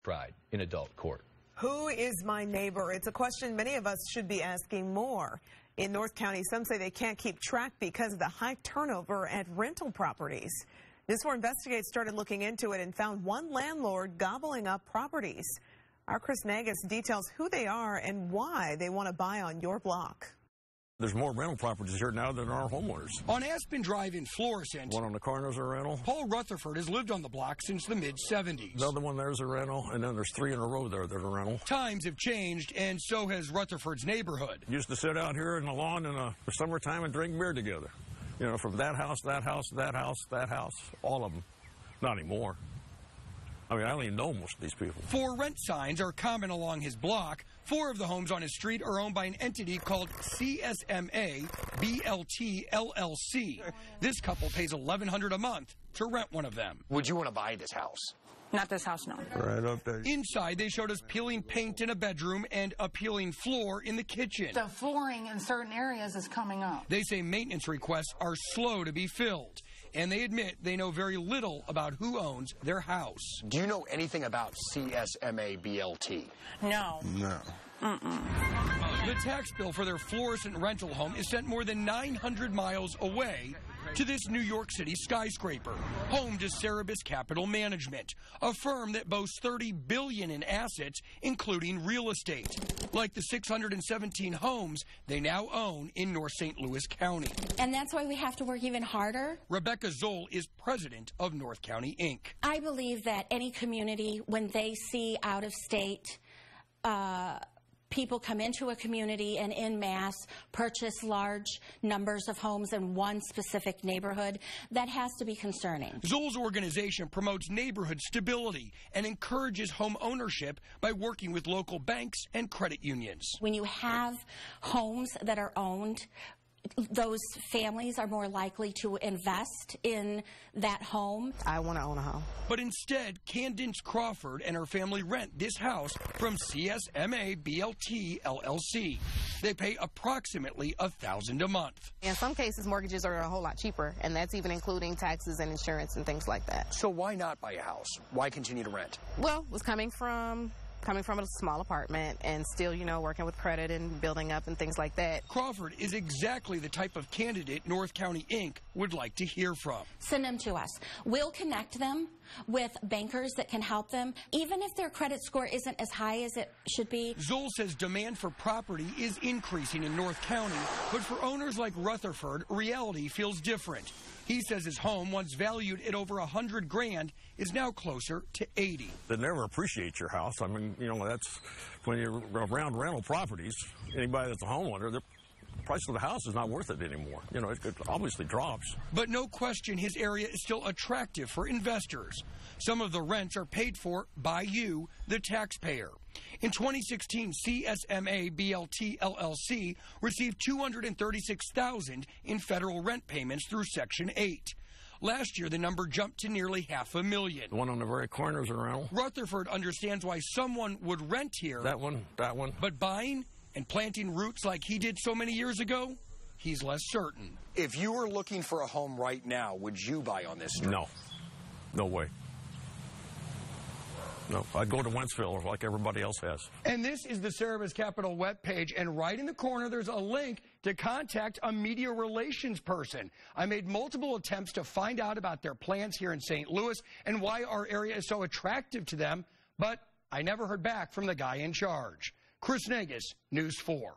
tried in adult court. Who is my neighbor? It's a question many of us should be asking more. In North County, some say they can't keep track because of the high turnover at rental properties. This War Investigates started looking into it and found one landlord gobbling up properties. Our Chris Nagus details who they are and why they want to buy on your block. There's more rental properties here now than there are homeowners. On Aspen Drive in Florissant, One on the corner is a rental. Paul Rutherford has lived on the block since the mid-'70s. The other one there's a rental, and then there's 3 in a row there that are rental. Times have changed, and so has Rutherford's neighborhood. Used to sit out here in the lawn in the summertime and drink beer together. You know, from that house, that house, that house, that house, all of them. Not anymore. I mean, I don't even know most of these people. 4 rent signs are common along his block. 4 of the homes on his street are owned by an entity called csma BLT LLC. This couple pays $1,100 a month to rent one of them. Would you want to buy this house? Not this house, no. Right up there. Inside, they showed us peeling paint in a bedroom and a peeling floor in the kitchen. The flooring in certain areas is coming up. They say maintenance requests are slow to be filled, and they admit they know very little about who owns their house. Do you know anything about csma BLT? No. No. The tax bill for their Florissant rental home is sent more than 900 miles away to this New York City skyscraper, home to Cerebus Capital Management, a firm that boasts $30 billion in assets, including real estate, like the 617 homes they now own in North St. Louis County. And that's why we have to work even harder. Rebecca Zoll is president of North County, Inc. I believe that any community, when they see out-of-state people come into a community and en masse purchase large numbers of homes in one specific neighborhood, that has to be concerning. Zoll's organization promotes neighborhood stability and encourages home ownership by working with local banks and credit unions. When you have homes that are owned, those families are more likely to invest in that home. I want to own a home. But instead, Candace Crawford and her family rent this house from csma BLT LLC. They pay approximately $1,000 a month. In some cases, mortgages are a whole lot cheaper, and that's even including taxes and insurance and things like that. So why not buy a house? Why continue to rent? Well, it was coming from a small apartment and still, you know, working with credit and building up and things like that. Crawford is exactly the type of candidate North County, Inc. would like to hear from. Send them to us. We'll connect them with bankers that can help them, even if their credit score isn't as high as it should be. Zoll says demand for property is increasing in North County, but for owners like Rutherford, reality feels different. He says his home, once valued at over $100,000, is now closer to $80,000. They never appreciate your house. I mean, you know, that's when you're around rental properties, anybody that's a homeowner, the price of the house is not worth it anymore. You know, it obviously drops. But no question his area is still attractive for investors. Some of the rents are paid for by you, the taxpayer. In 2016, csma BLT LLC received $236,000 in federal rent payments through Section 8. Last year, the number jumped to nearly $500,000. The one on the very corner is a rental. Rutherford understands why someone would rent here. That one. But buying and planting roots like he did so many years ago, he's less certain. If you were looking for a home right now, would you buy on this street? No. No way. No, I'd go to Wentzville like everybody else has. And this is the Cerebus Capital webpage, and right in the corner there's a link to contact a media relations person. I made multiple attempts to find out about their plans here in St. Louis and why our area is so attractive to them, but I never heard back from the guy in charge. Chris Nagus, News 4.